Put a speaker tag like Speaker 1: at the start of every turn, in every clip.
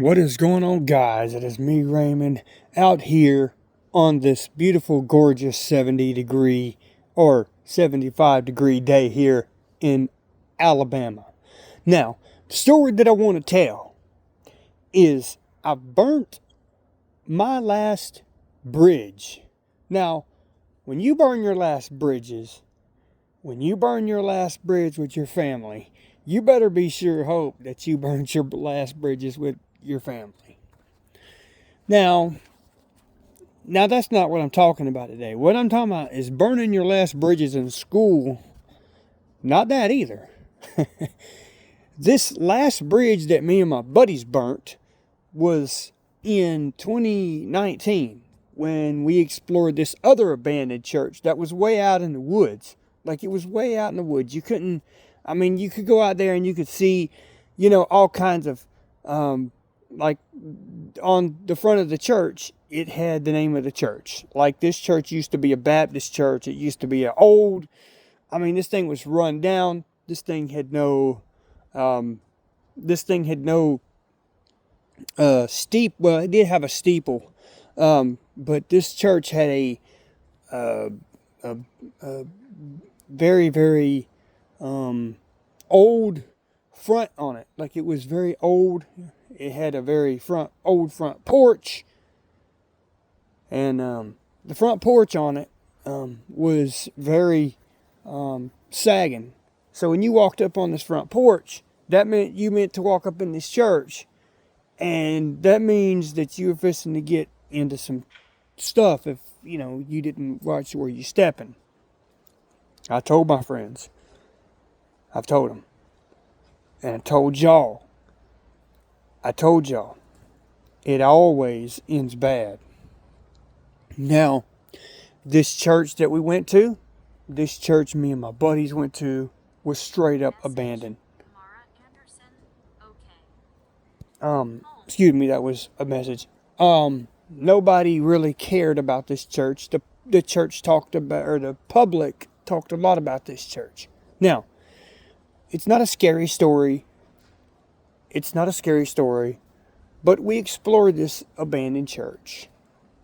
Speaker 1: What is going on, guys? It is me, Raymond, out here on this beautiful, gorgeous 70-degree or 75-degree day here in Alabama. Now, the story that I want to tell is I burnt my last bridge. Now, when you burn your last bridge with your family, you better be sure hope that you burnt your last bridges with your family. Now that's not what I'm talking about today. What I'm talking about is burning your last bridges in school. Not that either. This last bridge that me and my buddies burnt was in 2019 when we explored this other abandoned church that was way out in the woods. Like, it was way out in the woods. You could go out there and you could see, all kinds of, like on the front of the church, it had the name of the church. Like, this church used to be a Baptist church. It used to be this thing was run down. This thing had no steep. Well, it did have a steeple. But this church had a very, very, old front on it. Like, it was very old. It had a very old front porch. And, the front porch on it, was very, sagging. So when you walked up on this front porch, that meant you meant to walk up in this church. And that means that you were fixing to get into some stuff if, you didn't watch where you're stepping. I told my friends. I've told them. And I told y'all. It always ends bad. Now, this church that we went to, this church me and my buddies went to, was straight up abandoned. Excuse me, that was a message. Nobody really cared about this church. The church talked about, or the public talked a lot about this church. Now, it's not a scary story. But we explored this abandoned church.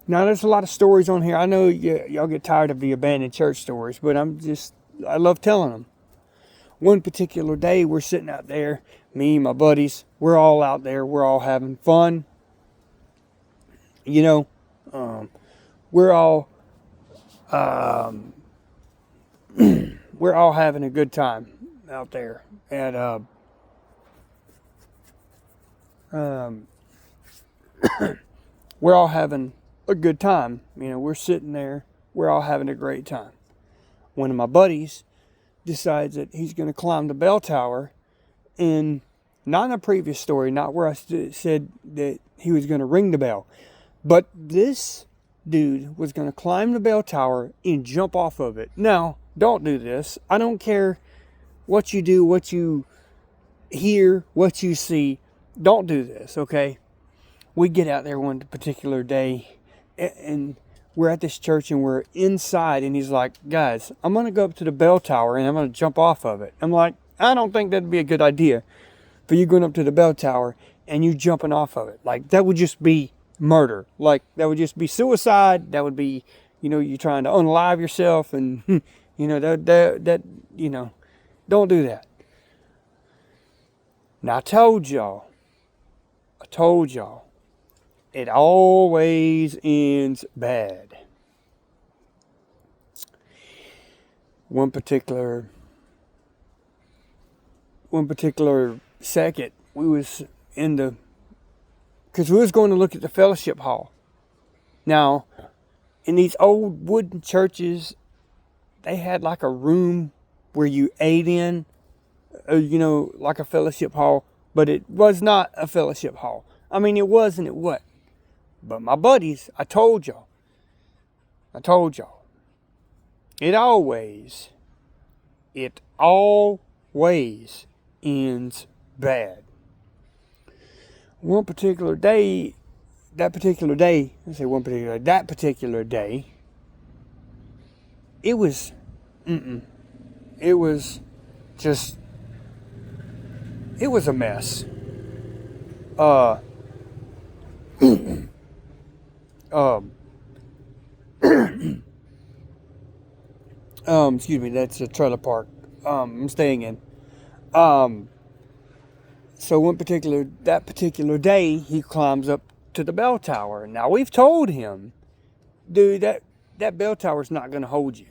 Speaker 1: Now, there's a lot of stories on here. I know y'all get tired of the abandoned church stories, but I love telling them. One particular day, we're sitting out there, me and my buddies, we're all out there, we're all having fun. We're all we're all having a good time out there. And we're all having a good time. We're sitting there, we're all having a great time. One of my buddies decides that he's going to climb the bell tower, and not in a previous story, not where I said that he was going to ring the bell, but this dude was going to climb the bell tower and jump off of it. Now, don't do this. I don't care what you do, what you hear, what you see. Don't do this, okay? We get out there one particular day, and we're at this church, and we're inside, and he's like, guys, I'm going to go up to the bell tower, and I'm going to jump off of it. I'm like, I don't think that'd be a good idea for you going up to the bell tower and you jumping off of it. Like, that would just be murder. Like, that would just be suicide. That would be, you trying to unalive yourself, and, don't do that. Now, I told y'all, it always ends bad. One particular second, we was because we was going to look at the fellowship hall. Now, in these old wooden churches, they had like a room where you ate in, like a fellowship hall, but it was not a fellowship hall. It was and it wasn't. But my buddies, I told y'all, it always ends bad. That particular day, it was a mess. Um, excuse me, that's a trailer park I'm staying in. Um, so that particular day, he climbs up to the bell tower. Now, we've told him, dude, that bell tower's not going to hold you.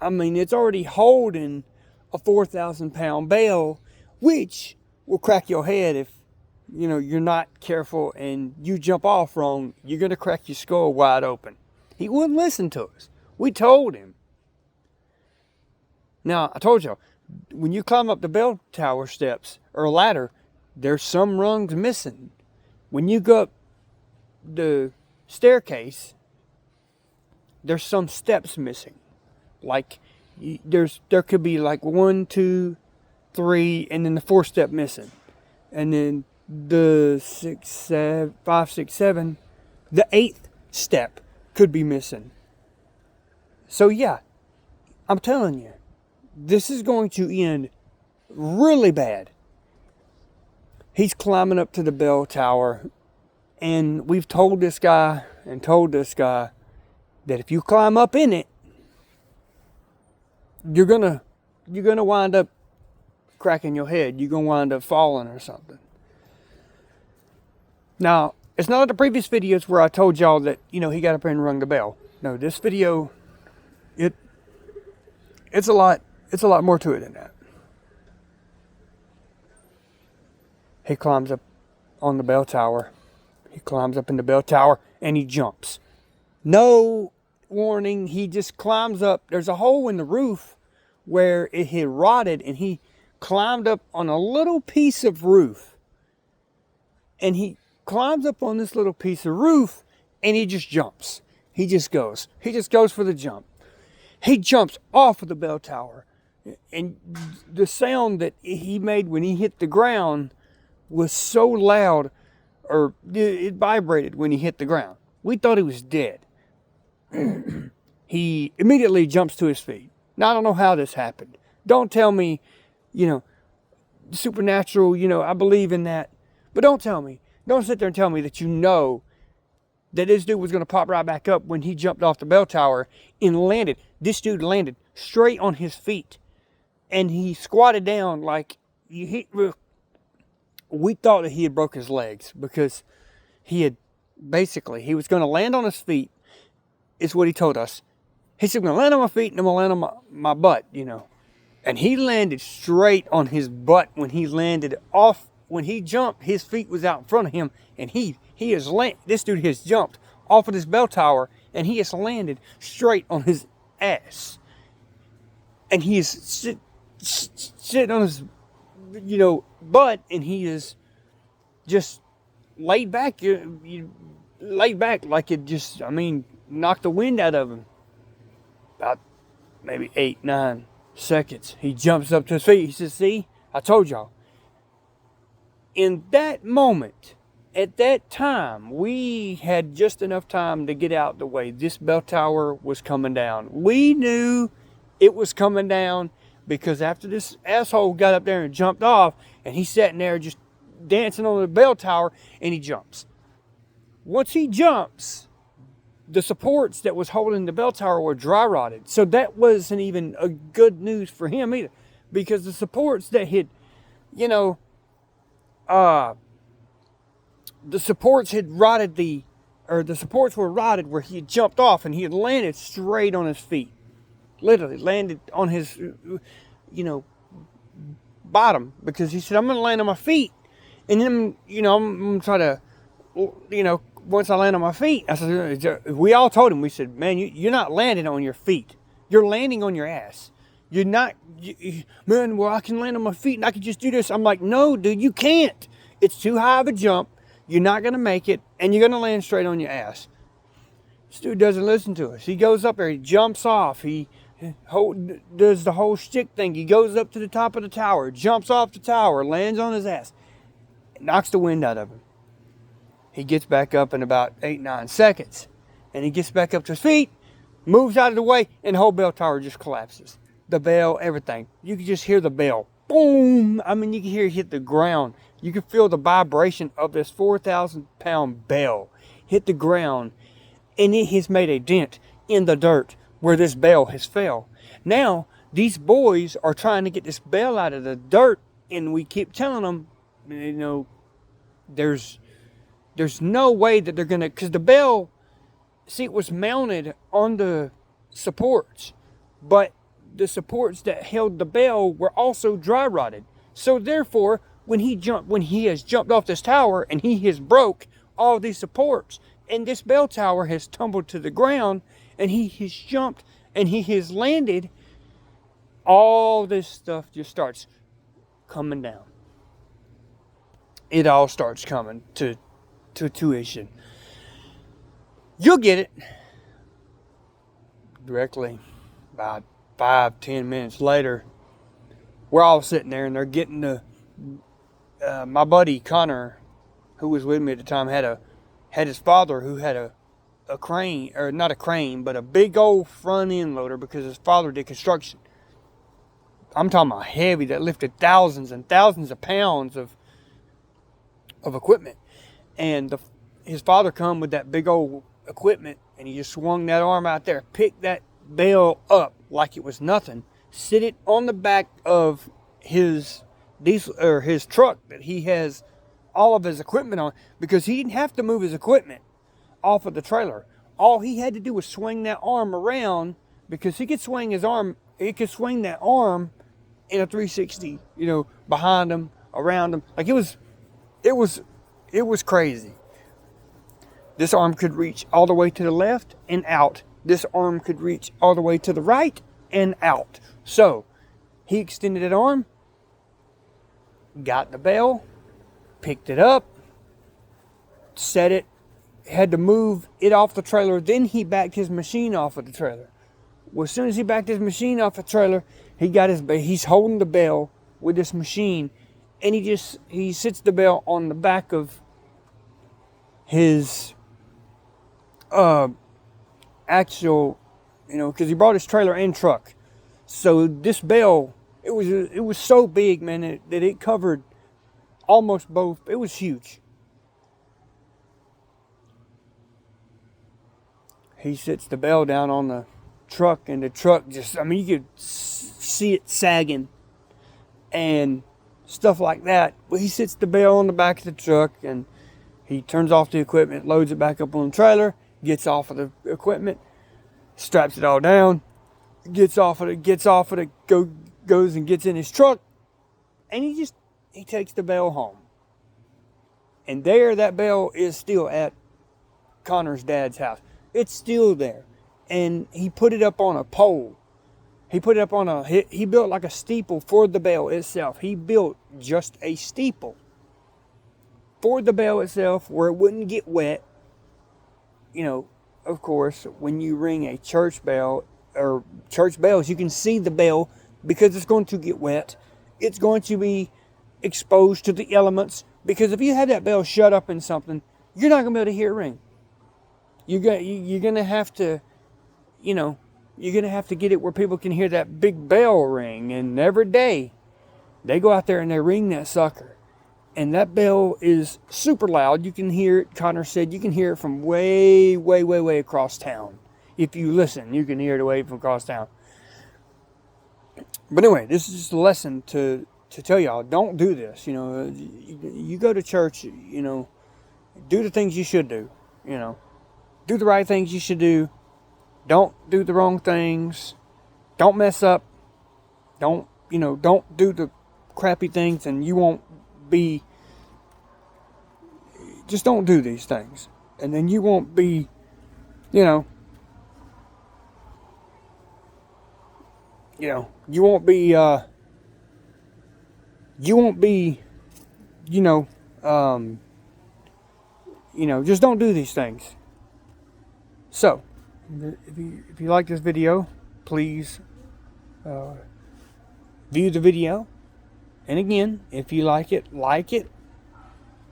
Speaker 1: I mean, it's already holding a 4,000-pound bell, which will crack your head if, you're not careful and you jump off wrong. You're going to crack your skull wide open. He wouldn't listen to us. We told him. Now, I told y'all, when you climb up the bell tower steps or ladder, there's some rungs missing. When you go up the staircase, there's some steps missing. Like, there could be like 1, 2, 3, and then the 4th step missing. And then the 6, 7, 5, 6, 7, the 8th step could be missing. So yeah, I'm telling you, this is going to end really bad. He's climbing up to the bell tower, and we've told this guy that if you climb up in it, you're gonna wind up cracking your head. You're gonna wind up falling or something. Now, it's not like the previous videos where I told y'all that, he got up there and rung the bell. No, this video, it's a lot more to it than that. He climbs up on the bell tower. He climbs up in the bell tower and he jumps. No warning, he just climbs up. There's a hole in the roof where it had rotted, and he climbed up on a little piece of roof. And he climbs up on this little piece of roof and he just jumps. He just goes for the jump. He jumps off of the bell tower, and the sound that he made when he hit the ground was so loud, or it vibrated when he hit the ground. We thought he was dead. He immediately jumps to his feet. Now, I don't know how this happened. Don't tell me, supernatural, I believe in that. But don't sit there and tell me that that this dude was going to pop right back up when he jumped off the bell tower and landed. This dude landed straight on his feet. And he squatted down like we thought that he had broke his legs, because he was going to land on his feet, is what he told us. He said, I'm going to land on my feet and I'm going to land on my butt, And he landed straight on his butt when he landed off. When he jumped, his feet was out in front of him, and this dude has jumped off of this bell tower, and he has landed straight on his ass. And he is sitting on his, butt, and he is just laid back, like it just, knocked the wind out of him. About maybe 8, 9 seconds. He jumps up to his feet. He says, see, I told y'all. In that moment, at that time, we had just enough time to get out the way. This bell tower was coming down. We knew it was coming down, because after this asshole got up there and jumped off, and he's sitting there just dancing on the bell tower, and he jumps. Once he jumps, the supports that was holding the bell tower were dry rotted. So that wasn't even a good news for him either, because the supports that had, the supports were rotted where he had jumped off, and he had landed straight on his feet. Literally landed on his, bottom, because he said, I'm going to land on my feet. And then, I'm going to try to, once I land on my feet, I said, we all told him, we said, man, you're not landing on your feet. You're landing on your ass. You're not, man, well, I can land on my feet and I can just do this. I'm like, no, dude, you can't. It's too high of a jump. You're not going to make it, and you're going to land straight on your ass. This dude doesn't listen to us. He goes up there, he jumps off, he does the whole shtick thing. He goes up to the top of the tower, jumps off the tower, lands on his ass, knocks the wind out of him. He gets back up in about 8, 9 seconds, and he gets back up to his feet, moves out of the way, and the whole bell tower just collapses. The bell, everything. You can just hear the bell. Boom! You can hear it hit the ground. You could feel the vibration of this 4,000-pound bell hit the ground, and it has made a dent in the dirt where this bell has fell. Now, these boys are trying to get this bell out of the dirt, and we keep telling them, you know, there's no way that they're gonna, because the bell, see, it was mounted on the supports, but the supports that held the bell were also dry rotted. So therefore, when he has jumped off this tower and he has broke all these supports, and this bell tower has tumbled to the ground, and he has jumped and he has landed, all this stuff just starts coming down. It all starts coming to tuition. You'll get it directly about 5-10 minutes later. We're all sitting there, and they're getting my buddy Connor, who was with me at the time, had his father who had a crane, or not a crane, but a big old front end loader, because his father did construction. I'm talking about heavy, that lifted thousands and thousands of pounds of equipment. And his father come with that big old equipment, and he just swung that arm out there, picked that bell up like it was nothing, sit it on the back of his diesel, or his truck that he has all of his equipment on, because he didn't have to move his equipment off of the trailer. All he had to do was swing that arm around, because he could swing his arm, he could swing that arm in a 360, you know, behind him, around him. Like, it was crazy. This arm could reach all the way to the left and out. This arm could reach all the way to the right and out. So, he extended that arm, got the bell, picked it up, set it, had to move it off the trailer. Then he backed his machine off of the trailer. Well, as soon as he backed his machine off the trailer, he's holding the bell with this machine, and he sits the bell on the back of his actual, you know, because he brought his trailer and truck. So this bell, it was so big, man, that it covered almost both. It was huge. He sits the bell down on the truck, and the truck just, I mean, you could see it sagging and stuff like that. Well, he sits the bell on the back of the truck, and he turns off the equipment, loads it back up on the trailer, gets off of the equipment, straps it all down, gets off of it, goes and gets in his truck, and he takes the bell home. And there, that bell is still at Connor's dad's house. It's still there. And he put it up on a pole. He put it up on he built like a steeple for the bell itself. He built just a steeple for the bell itself, where it wouldn't get wet. You know, of course, when you ring a church bell, or church bells, you can see the bell, because it's going to get wet. It's going to be exposed to the elements, because if you have that bell shut up in something, you're not going to be able to hear it ring. You're going to have to, you know, you're going to have to get it where people can hear that big bell ring. And every day, they go out there and they ring that sucker. And that bell is super loud. You can hear it, Connor said, you can hear it from way, way, way, way across town. If you listen, you can hear it way from across town. But anyway, this is just a lesson to tell y'all, don't do this. You know, you go to church, you know, do the things you should do. You know, do the right things you should do. Don't do the wrong things. Don't mess up. Don't do the crappy things, and you won't be. Just don't do these things, and then you won't be, you won't be, just don't do these things. So, if you like this video, please view the video. And again, if you like it,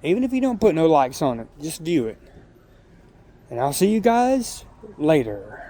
Speaker 1: even if you don't put no likes on it, just view it. And I'll see you guys later.